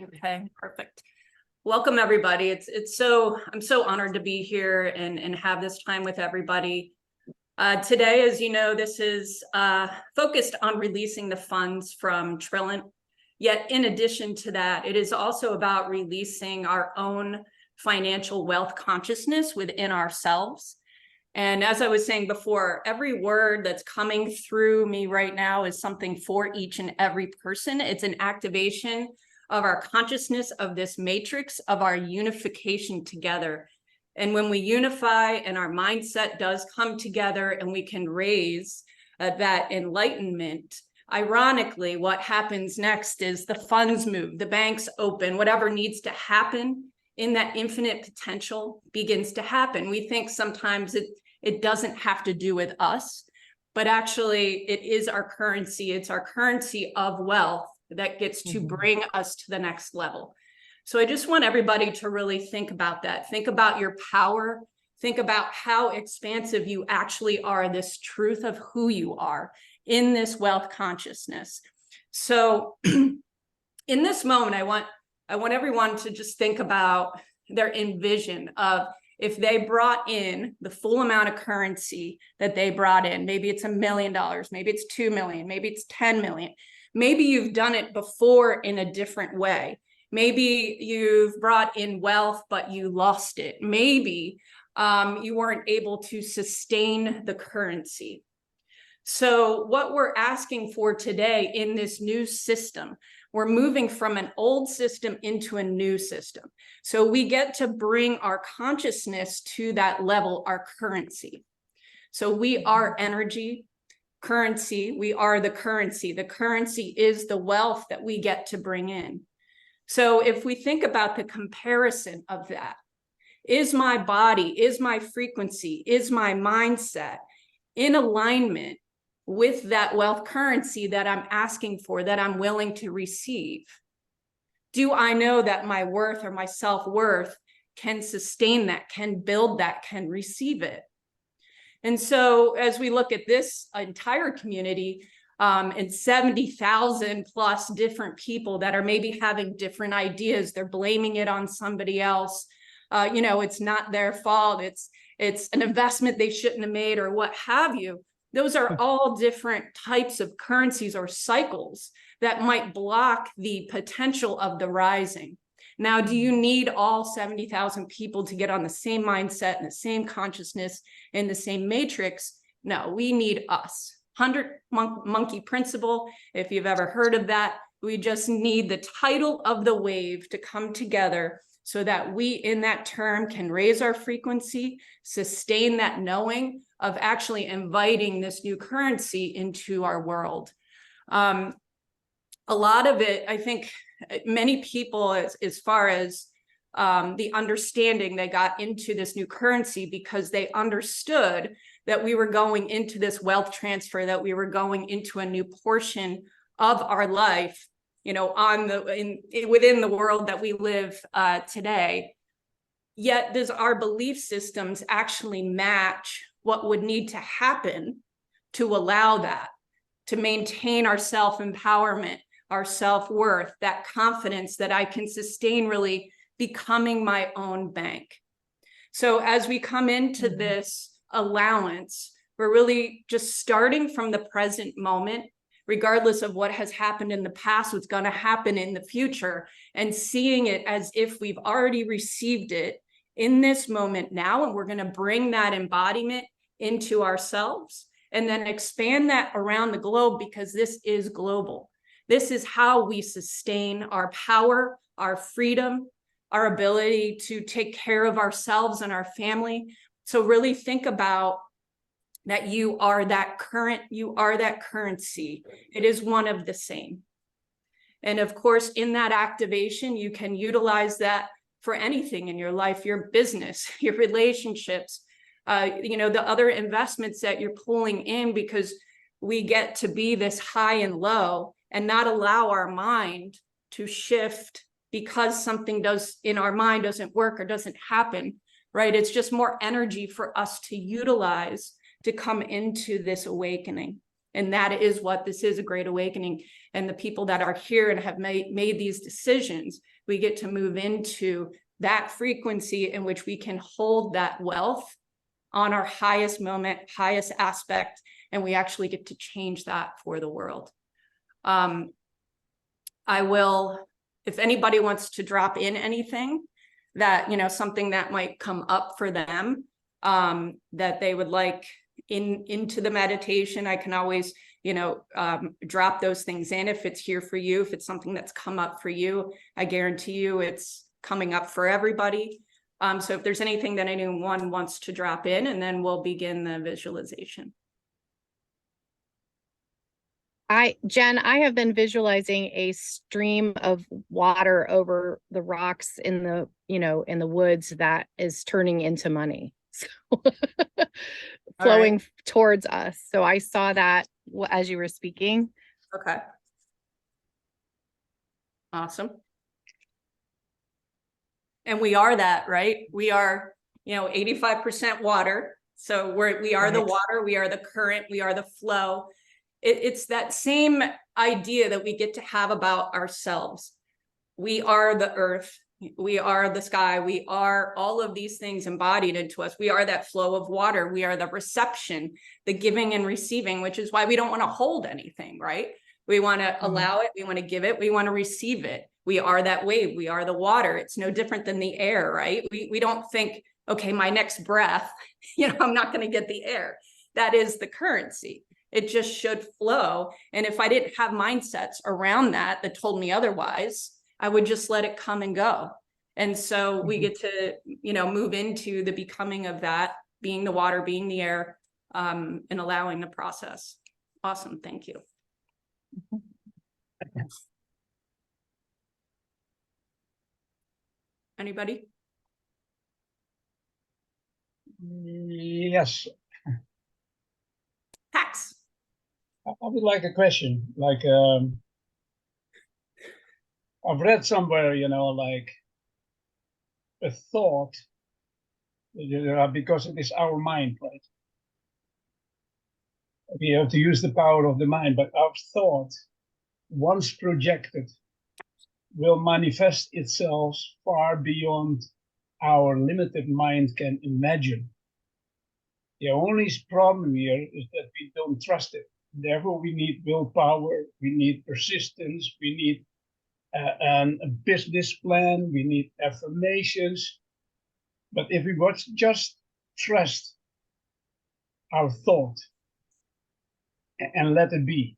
Okay, perfect. Welcome, everybody. I'm so honored to be here and have this time with everybody. Today, as you know, this is focused on releasing the funds from Trillent. Yet, in addition to that, it is also about releasing our own financial wealth consciousness within ourselves. And as I was saying before, every word that's coming through me right now is something for each and every person. It's an activation of our consciousness of this matrix of our unification together. And when we unify and our mindset does come together and we can raise that enlightenment, ironically, what happens next is the funds move, the banks open, whatever needs to happen in that infinite potential begins to happen. We think sometimes it doesn't have to do with us, but actually it is our currency. It's our currency of wealth that gets to bring us to the next level. So I just want everybody to really think about that. Think about your power. Think about how expansive you actually are, this truth of who you are in this wealth consciousness. So in this moment, I want everyone to just think about their envision of if they brought in the full amount of currency that they brought in. Maybe it's $1 million, maybe it's 2 million, maybe it's 10 million. Maybe you've done it before in a different way. Maybe you've brought in wealth, but you lost it. Maybe you weren't able to sustain the currency. So what we're asking for today in this new system, we're moving from an old system into a new system. So we get to bring our consciousness to that level, our currency. So we are energy, currency, we are the currency. The currency is the wealth that we get to bring in. So if we think about the comparison of that, is my body, is my frequency, is my mindset in alignment with that wealth currency that I'm asking for, that I'm willing to receive? Do I know that my worth or my self-worth can sustain that, can build that, can receive it? And so as we look at this entire community and 70,000 plus different people that are maybe having different ideas, they're blaming it on somebody else. It's not their fault. It's an investment they shouldn't have made or what have you. Those are all different types of currencies or cycles that might block the potential of the rising. Now, do you need all 70,000 people to get on the same mindset and the same consciousness in the same matrix? No, we need us. 100 monkey principle, if you've ever heard of that, we just need the tidal of the wave to come together so that we in that term can raise our frequency, sustain that knowing of actually inviting this new currency into our world. A lot of it, I think many people, as far as the understanding, they got into this new currency because they understood that we were going into this wealth transfer, that we were going into a new portion of our life, within the world that we live today. Yet does our belief systems actually match what would need to happen to allow that, to maintain our self-empowerment, our self-worth, that confidence that I can sustain really becoming my own bank? So as we come into this allowance, we're really just starting from the present moment, regardless of what has happened in the past, what's going to happen in the future, and seeing it as if we've already received it in this moment now, and we're going to bring that embodiment into ourselves and then expand that around the globe, because this is global. This is how we sustain our power, our freedom, our ability to take care of ourselves and our family. So really think about that you are that currency. It is one of the same. And of course, in that activation, you can utilize that for anything in your life, your business, your relationships, the other investments that you're pulling in, because we get to be this high and low and not allow our mind to shift because something in our mind doesn't work or doesn't happen, right? It's just more energy for us to utilize to come into this awakening. And that is what this is, a great awakening. And the people that are here and have made these decisions, we get to move into that frequency in which we can hold that wealth on our highest moment, highest aspect, and we actually get to change that for the world. I will, if anybody wants to drop in anything that, something that might come up for them, that they would like into the meditation, I can always, drop those things in if it's here for you, if it's something that's come up for you. I guarantee you it's coming up for everybody. So if there's anything that anyone wants to drop in, and then we'll begin the visualization. Jen, I have been visualizing a stream of water over the rocks in the, in the woods that is turning into money. So flowing towards us. So I saw that as you were speaking. Okay. Awesome. And we are that, right? We are, 85% water. So we are the water, we are the current, we are the flow. It's that same idea that we get to have about ourselves. We are the earth, we are the sky, we are all of these things embodied into us. We are that flow of water, we are the reception, the giving and receiving, which is why we don't want to hold anything, right? We want to allow it, we want to give it, we want to receive it. We are that wave, we are the water. It's no different than the air, right? We don't think, okay, my next breath, I'm not going to get the air. That is the currency. It just should flow. And if I didn't have mindsets around that told me otherwise, I would just let it come and go. And so we get to, move into the becoming of that, being the water, being the air, and allowing the process. Awesome. Thank you. Anybody? Yes. Hacks. I would like a question. Like, I've read somewhere, like a thought, because it is our mind, right? We have to use the power of the mind, but our thought, once projected, will manifest itself far beyond our limited mind can imagine. The only problem here is that we don't trust it. Therefore, we need willpower, we need persistence, we need a business plan, we need affirmations. But if we would just trust our thought and let it be.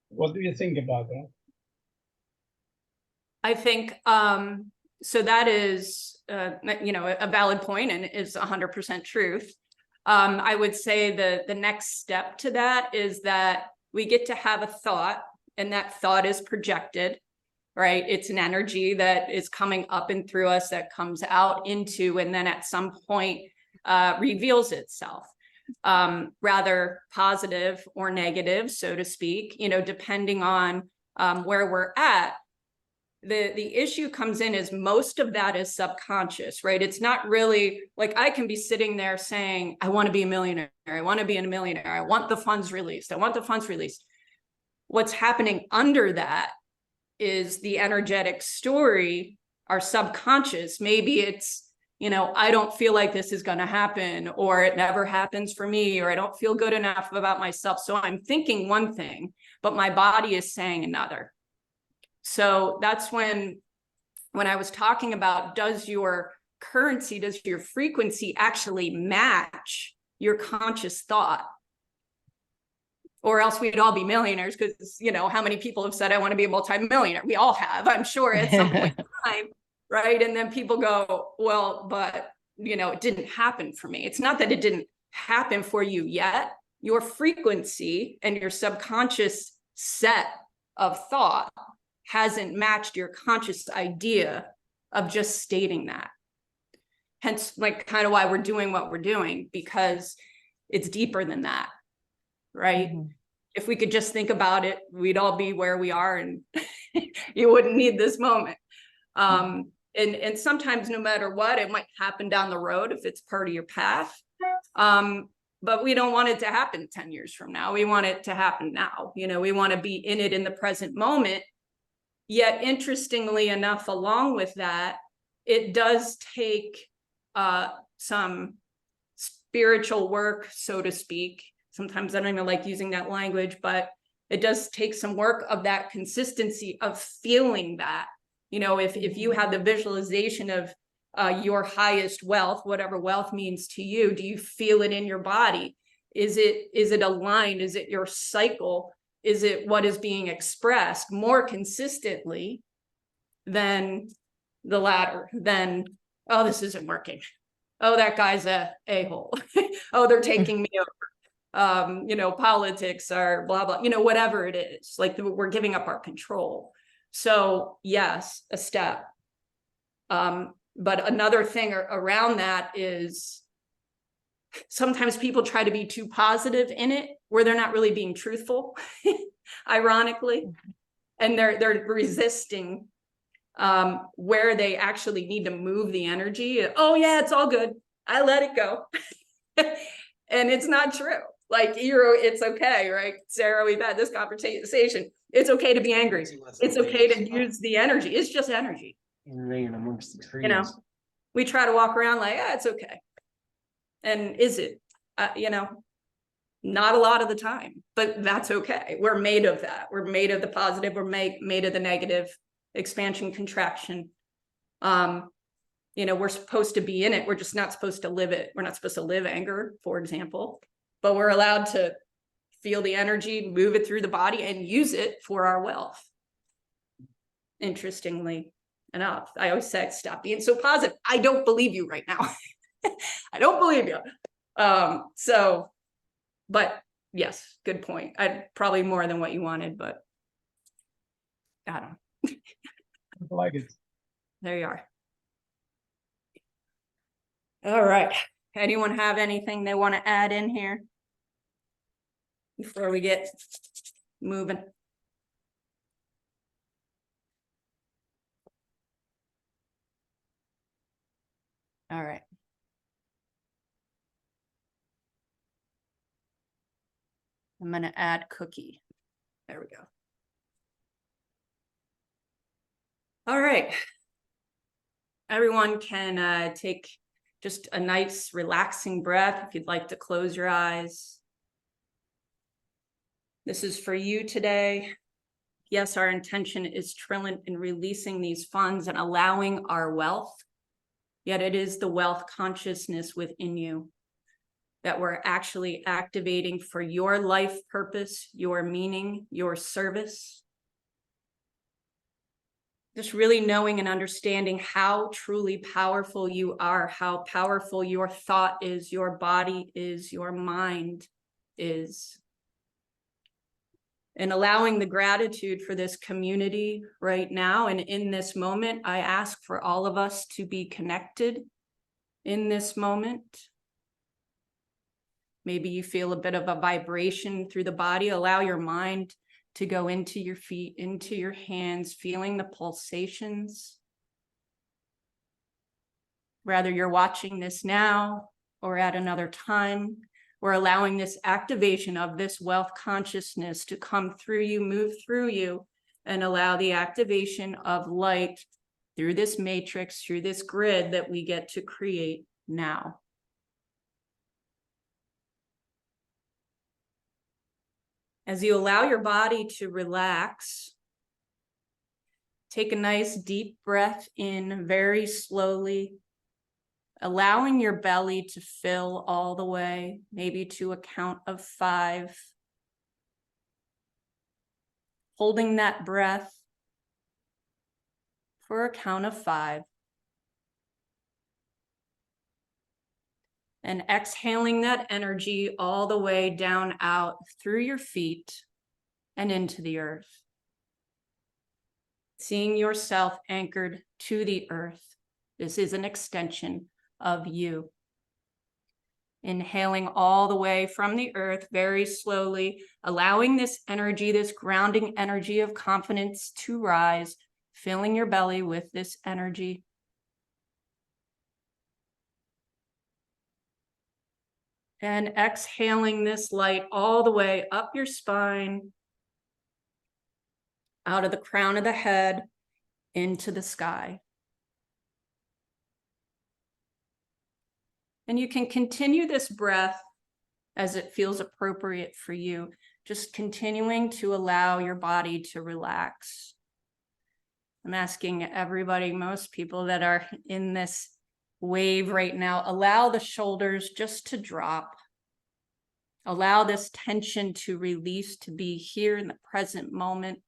What do you think about that? I think, so that is, a valid point and is 100% truth. I would say the next step to that is that we get to have a thought, and that thought is projected, right? It's an energy that is coming up and through us that comes out into, and then at some point reveals itself, rather positive or negative, so to speak, depending on where we're at. The issue comes in is most of that is subconscious, right? It's not really like I can be sitting there saying, I want to be a millionaire. I want to be a millionaire. I want the funds released. I want the funds released. What's happening under that is the energetic story, our subconscious. Maybe it's, I don't feel like this is going to happen, or it never happens for me, or I don't feel good enough about myself. So I'm thinking one thing, but my body is saying another. So that's when I was talking about, does your currency, does your frequency actually match your conscious thought? Or else we'd all be millionaires, because, how many people have said, I want to be a multimillionaire? We all have, I'm sure, at some point in time, right? And then people go, well, but, it didn't happen for me. It's not that it didn't happen for you yet. Your frequency and your subconscious set of thought hasn't matched your conscious idea of just stating that. Hence, like, kind of why we're doing what we're doing, because it's deeper than that, right? Mm-hmm. If we could just think about it, we'd all be where we are, and you wouldn't need this moment. And sometimes, no matter what, it might happen down the road if it's part of your path. but we don't want it to happen 10 years from now. We want it to happen now. You know, we want to be in it in the present moment. Yet, interestingly enough, along with that, it does take some spiritual work, so to speak. Sometimes I don't even like using that language, but it does take some work of that consistency of feeling that. You know, if you have the visualization of your highest wealth, whatever wealth means to you, do you feel it in your body? Is it aligned? Is it your cycle? Is it what is being expressed more consistently than the latter? Then, oh, this isn't working. Oh, that guy's a a-hole. Oh, they're taking me over. You know, politics are blah, blah, you know, whatever it is, like we're giving up our control. So yes, a step. But another thing around that is sometimes people try to be too positive in it where they're not really being truthful, ironically, and they're resisting where they actually need to move the energy. Oh yeah, it's all good. I let it go. And it's not true. Like, it's okay, right? Sarah, we've had this conversation. It's okay to be angry. It's okay to use the energy. It's just energy. You know, we try to walk around like, it's okay. And is it? You know, not a lot of the time, but that's okay. We're made of that. We're made of the positive. We're made of the negative, expansion, contraction. You know, we're supposed to be in it. We're just not supposed to live it. We're not supposed to live anger, for example, but we're allowed to feel the energy, move it through the body, and use it for our wealth. Interestingly enough, I always say, stop being so positive. I don't believe you right now. I don't believe you. So, but yes, good point. Probably more than what you wanted, but I don't know. I like it. There you are. All right. Anyone have anything they want to add in here before we get moving? All right. I'm going to add cookie. There we go. All right. Everyone can take just a nice relaxing breath if you'd like to close your eyes. This is for you today. Yes, our intention is trillion in releasing these funds and allowing our wealth, yet it is the wealth consciousness within you that we're actually activating for your life purpose, your meaning, your service. Just really knowing and understanding how truly powerful you are, how powerful your thought is, your body is, your mind is. And allowing the gratitude for this community right now. And in this moment, I ask for all of us to be connected in this moment. Maybe you feel a bit of a vibration through the body. Allow your mind to go into your feet, into your hands, feeling the pulsations. Whether you're watching this now or at another time, we're allowing this activation of this wealth consciousness to come through you, move through you, and allow the activation of light through this matrix, through this grid that we get to create now. As you allow your body to relax, take a nice deep breath in very slowly, allowing your belly to fill all the way, maybe to a count of 5. Holding that breath for a count of 5. And exhaling that energy all the way down out through your feet and into the earth. Seeing yourself anchored to the earth. This is an extension of you. Inhaling all the way from the earth very slowly, allowing this energy, this grounding energy of confidence to rise, filling your belly with this energy. And exhaling this light all the way up your spine, out of the crown of the head, into the sky. And you can continue this breath as it feels appropriate for you, just continuing to allow your body to relax. I'm asking everybody, most people that are in this wave right now, allow the shoulders just to drop. Allow this tension to release, to be here in the present moment.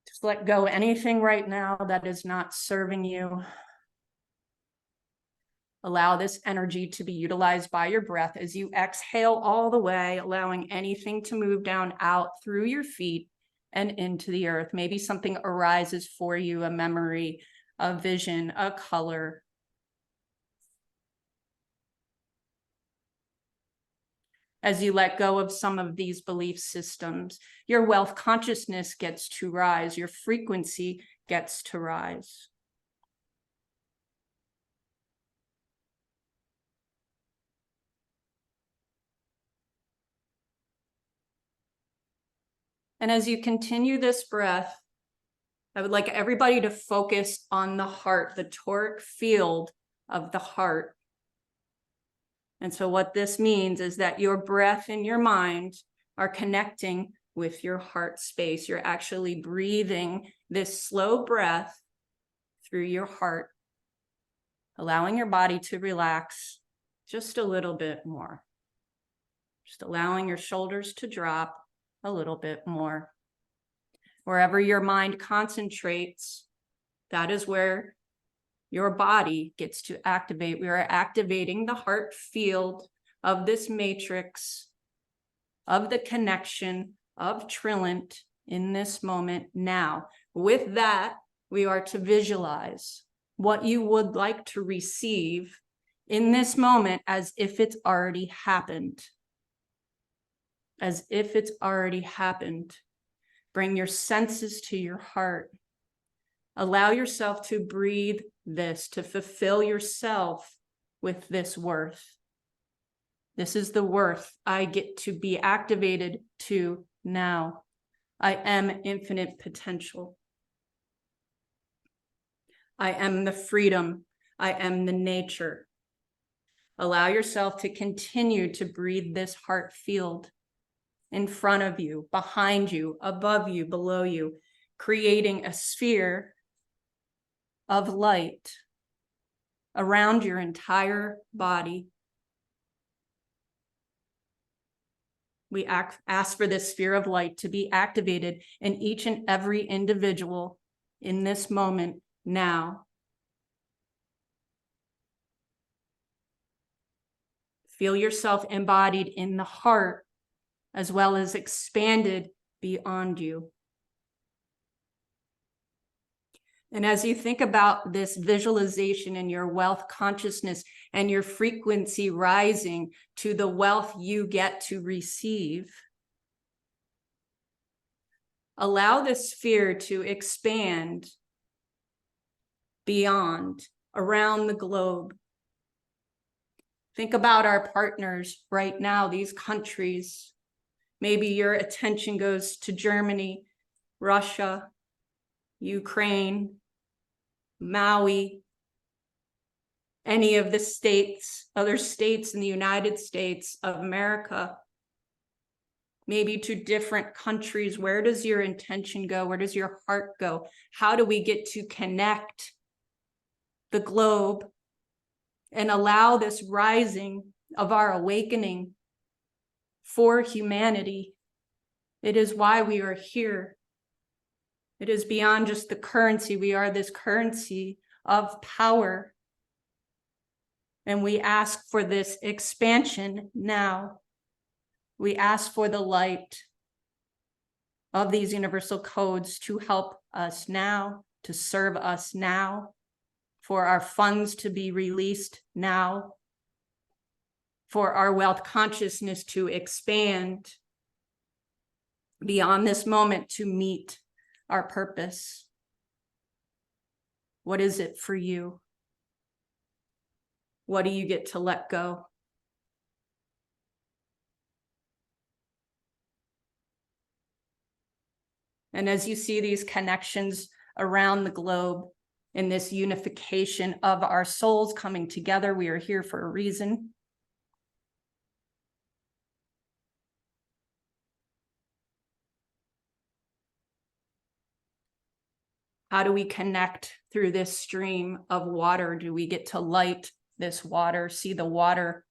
Just let go of anything right now that is not serving you. Allow this energy to be utilized by your breath as you exhale all the way, allowing anything to move down out through your feet and into the earth. Maybe something arises for you, a memory, a vision, a color. As you let go of some of these belief systems, your wealth consciousness gets to rise, your frequency gets to rise. And as you continue this breath, I would like everybody to focus on the heart, the toric field of the heart. And so what this means is that your breath and your mind are connecting with your heart space. You're actually breathing this slow breath through your heart, allowing your body to relax just a little bit more. Just allowing your shoulders to drop a little bit more. Wherever your mind concentrates, that is where your body gets to activate. We are activating the heart field of this matrix, of the connection of Trillant in this moment now. With that, we are to visualize what you would like to receive in this moment as if it's already happened. As if it's already happened. Bring your senses to your heart. Allow yourself to breathe this, to fulfill yourself with this worth. This is the worth I get to be activated to now. I am infinite potential. I am the freedom. I am the nature. Allow yourself to continue to breathe this heart field in front of you, behind you, above you, below you, creating a sphere of light around your entire body. We ask for this sphere of light to be activated in each and every individual in this moment now. Feel yourself embodied in the heart as well as expanded beyond you. And as you think about this visualization and your wealth consciousness and your frequency rising to the wealth you get to receive, allow this sphere to expand beyond, around the globe. Think about our partners right now, these countries. Maybe your attention goes to Germany, Russia, Ukraine, Maui, any of the states, other states in the United States of America, maybe to different countries. Where does your intention go? Where does your heart go? How do we get to connect the globe and allow this rising of our awakening for humanity? It is why we are here. It is beyond just the currency. We are this currency of power. And we ask for this expansion now. We ask for the light of these universal codes to help us now, to serve us now, for our funds to be released now, for our wealth consciousness to expand beyond this moment to meet our purpose. What is it for you? What do you get to let go? And as you see these connections around the globe in this unification of our souls coming together, we are here for a reason. How do we connect through this stream of water? Do we get to light this water, see the water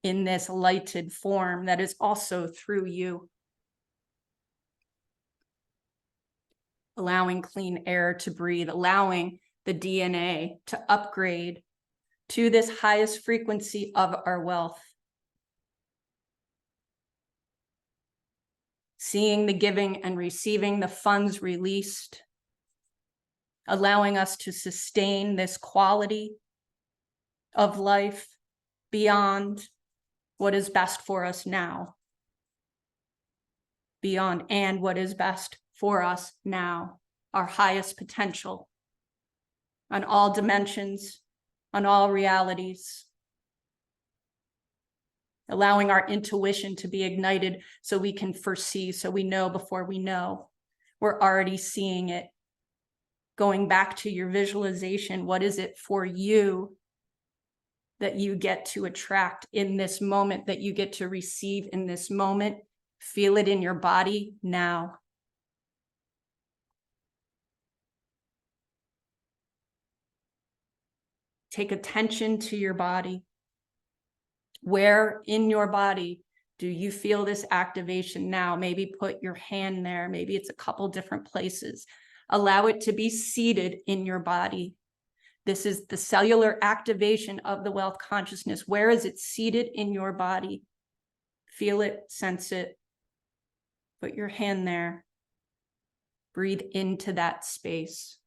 in this lighted form that is also through you? Allowing clean air to breathe, allowing the DNA to upgrade to this highest frequency of our wealth. Seeing the giving and receiving the funds released, allowing us to sustain this quality of life beyond what is best for us now. Beyond and what is best for us now, our highest potential on all dimensions, on all realities. Allowing our intuition to be ignited so we can foresee, so we know before we know. We're already seeing it. Going back to your visualization, what is it for you that you get to attract in this moment, that you get to receive in this moment? Feel it in your body now. Take attention to your body. Where in your body do you feel this activation now? Maybe put your hand there. Maybe it's a couple different places. Allow it to be seated in your body. This is the cellular activation of the wealth consciousness. Where is it seated in your body? Feel it, sense it. Put your hand there. Breathe into that space.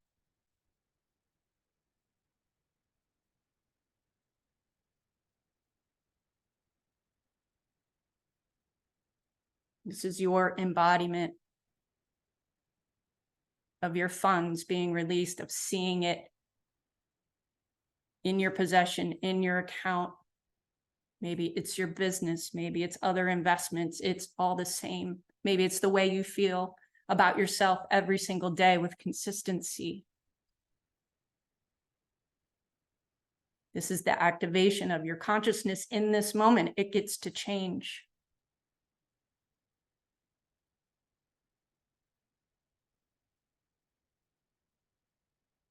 This is your embodiment of your funds being released, of seeing it in your possession, in your account. Maybe it's your business, maybe it's other investments, it's all the same. Maybe it's the way you feel about yourself every single day with consistency. This is the activation of your consciousness in this moment. It gets to change.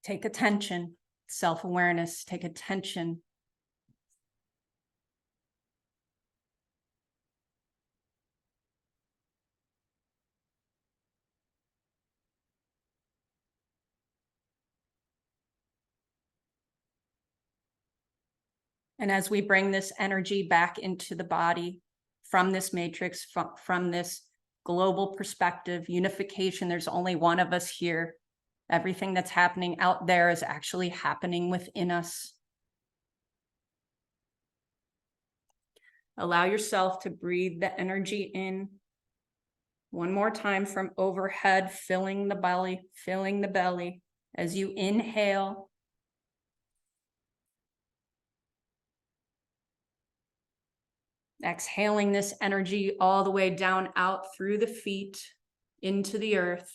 Take attention, self-awareness, take attention. And as we bring this energy back into the body from this matrix, from this global perspective, unification, there's only one of us here. Everything that's happening out there is actually happening within us. Allow yourself to breathe the energy in. One more time from overhead, filling the belly. As you inhale, exhaling this energy all the way down out through the feet into the earth.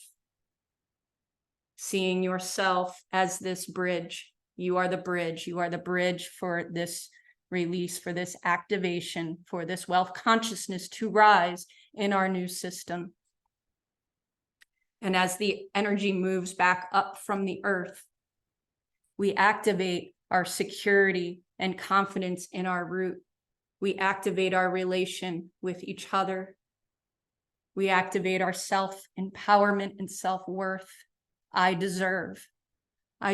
Seeing yourself as this bridge. You are the bridge. You are the bridge for this release, for this activation, for this wealth consciousness to rise in our new system. And as the energy moves back up from the earth, we activate our security and confidence in our root. We activate our relation with each other. We activate our self-empowerment and self-worth. I deserve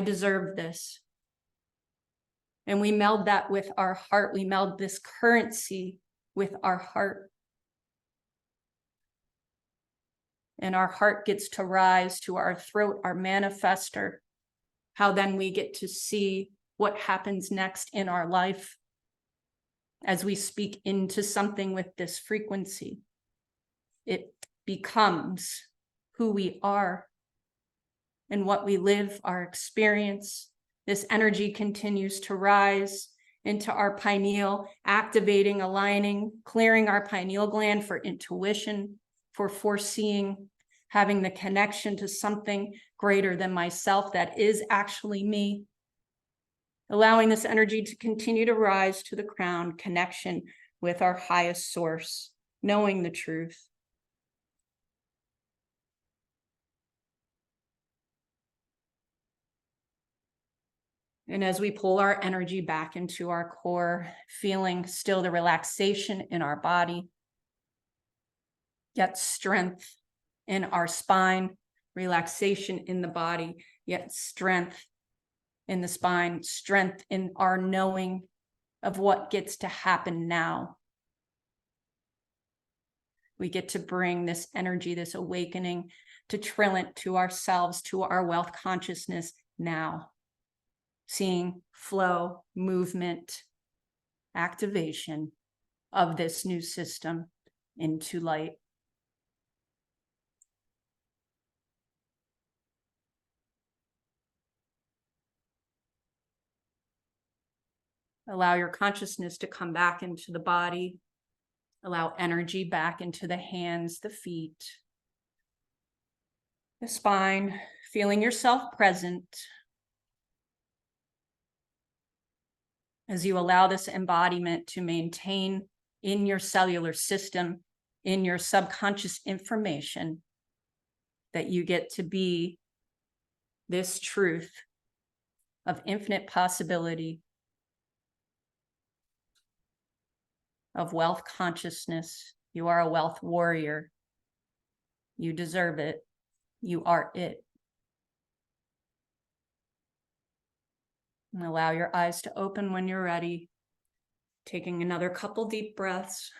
this. And we meld that with our heart. We meld this currency with our heart. And our heart gets to rise to our throat, our manifester. How then we get to see what happens next in our life as we speak into something with this frequency. It becomes who we are and what we live, our experience. This energy continues to rise into our pineal, activating, aligning, clearing our pineal gland for intuition, for foreseeing, having the connection to something greater than myself that is actually me. Allowing this energy to continue to rise to the crown, connection with our highest source, knowing the truth. And as we pull our energy back into our core, feeling still the relaxation in our body, yet strength in our spine, relaxation in the body, yet strength in the spine, strength in our knowing of what gets to happen now. We get to bring this energy, this awakening, to trillant to ourselves, to our wealth consciousness now. Seeing flow, movement, activation of this new system into light. Allow your consciousness to come back into the body. Allow energy back into the hands, the feet, the spine, feeling yourself present. As you allow this embodiment to maintain in your cellular system, in your subconscious information, that you get to be this truth of infinite possibility, of wealth consciousness. You are a wealth warrior. You deserve it. You are it. And allow your eyes to open when you're ready. Taking another couple deep breaths.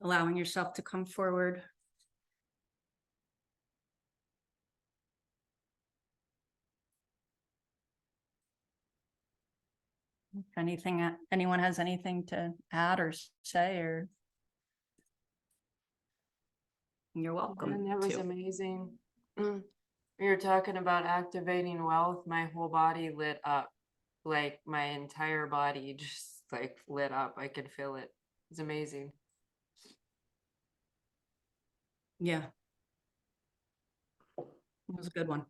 Allowing yourself to come forward. If anyone has anything to add or say, or you're welcome. And that was to. amazing. We were talking about activating wealth. My whole body lit up. Like my entire body just like lit up. I could feel it. It's amazing. Yeah. It was a good one.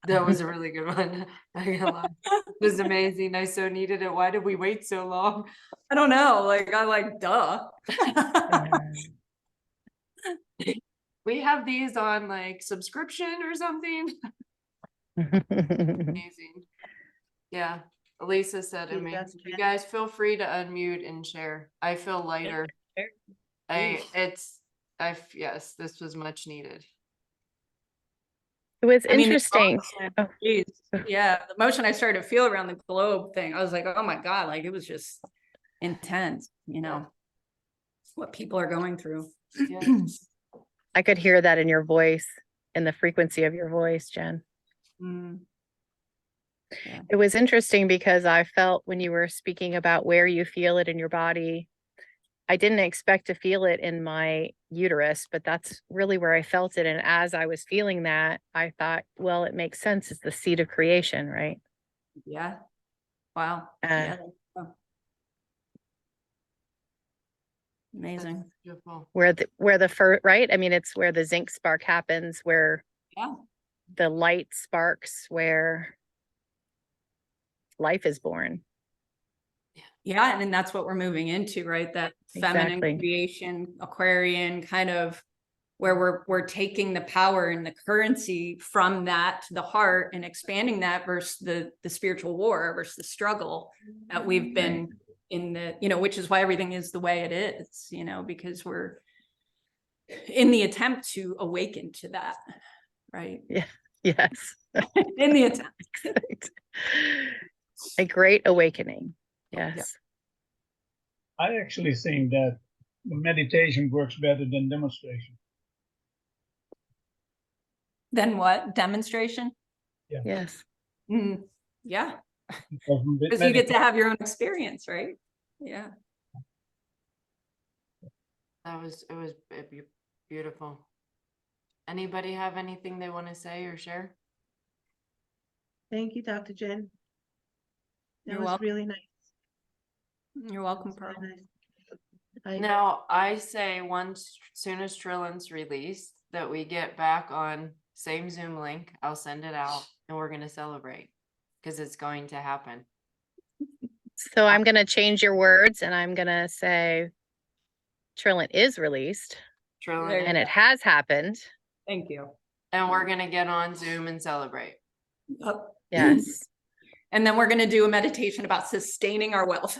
That was a really good one. Not gonna lie. It was amazing. I so needed it. Why did we wait so long? I don't know. Like, I like, duh. We have these on like subscription or something. Mhm. Amazing. Yeah. Elisa said Yeah, amazing. that's You good. guys feel free to unmute and share. I feel lighter. Yes, this was much needed. It was I mean, the interesting. emotion, Oh. geez, yeah, the emotion I started to feel around the globe thing, I was like, oh my God, like it was just intense, what people are going through. Yeah. I could hear that in your voice, in the frequency of your voice, Jen. Mm, It was interesting because I felt when you were speaking about where you feel it in your body, I didn't expect to feel it in my uterus, but that's really where I felt it. And as I was feeling that, I thought, well, it makes sense. It's the seed of creation, right? yeah. Wow. Uh, Yeah. Oh. Amazing. That's beautiful. where the first, right? I mean, it's where the zinc spark happens, where Yeah. the light sparks, where life is born. Yeah. And then that's what we're moving into, right? That feminine Exactly. creation, Aquarian kind of where we're taking the power and the currency from that to the heart and expanding that versus the spiritual war versus the struggle that we've been in the, which is why everything is the way it is, because we're in the attempt to awaken to that, right? Yeah. Yes. In the attempt. A great awakening. Yes. I actually think that meditation works better than demonstration. Then what? Demonstration? Yes. Yeah, Because with because you get to medical- have your own experience, right? Yeah. It was beautiful. Anybody have anything they want to say or share? Thank you, Dr. Jen. That You're was welcome. really nice. You're That welcome, was really Pearl. nice. I- Now, I say once soon as Trillion's released, that we get back on same Zoom link, I'll send it out and we're gonna celebrate. Cause it's going to happen. So I'm gonna change your words and I'm gonna say Trilliant is released There you Trillion, and it go. has happened. Thank you. and we're gonna get on Zoom and celebrate. Yep. Yes. And then we're gonna do a meditation about sustaining our wealth.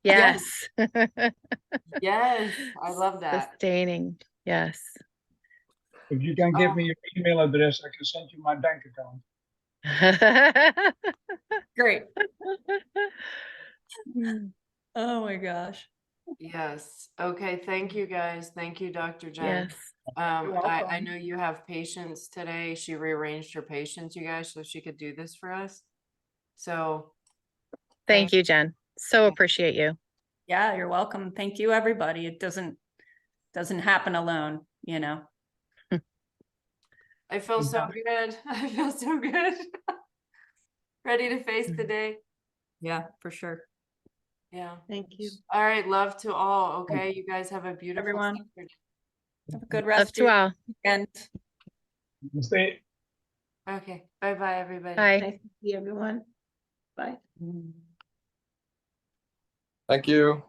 Yes. Yes, I love that. Sustaining. Yes. If you can give Oh. me your email address, I can send you my bank account. Great. Oh my gosh. Yes. Okay, thank you guys. Thank you, Dr. Jen. Yes. You're I welcome. know you have patients today. She rearranged her patients, you guys, so she could do this for us. So Thank you, Jen. So appreciate you. Yeah, you're welcome. Thank you, everybody. It doesn't happen alone, you know? I feel so good. I feel so good. Ready to face the day. Yeah, for sure. Yeah. Thank you. All right. Love to all. Okay. You guys have a beautiful Everyone. Saturday. Have a good Love rest to all. and Stay. Okay. Bye-bye, everybody. Bye. Nice to see everyone. Bye. Thank you.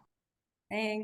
thanks.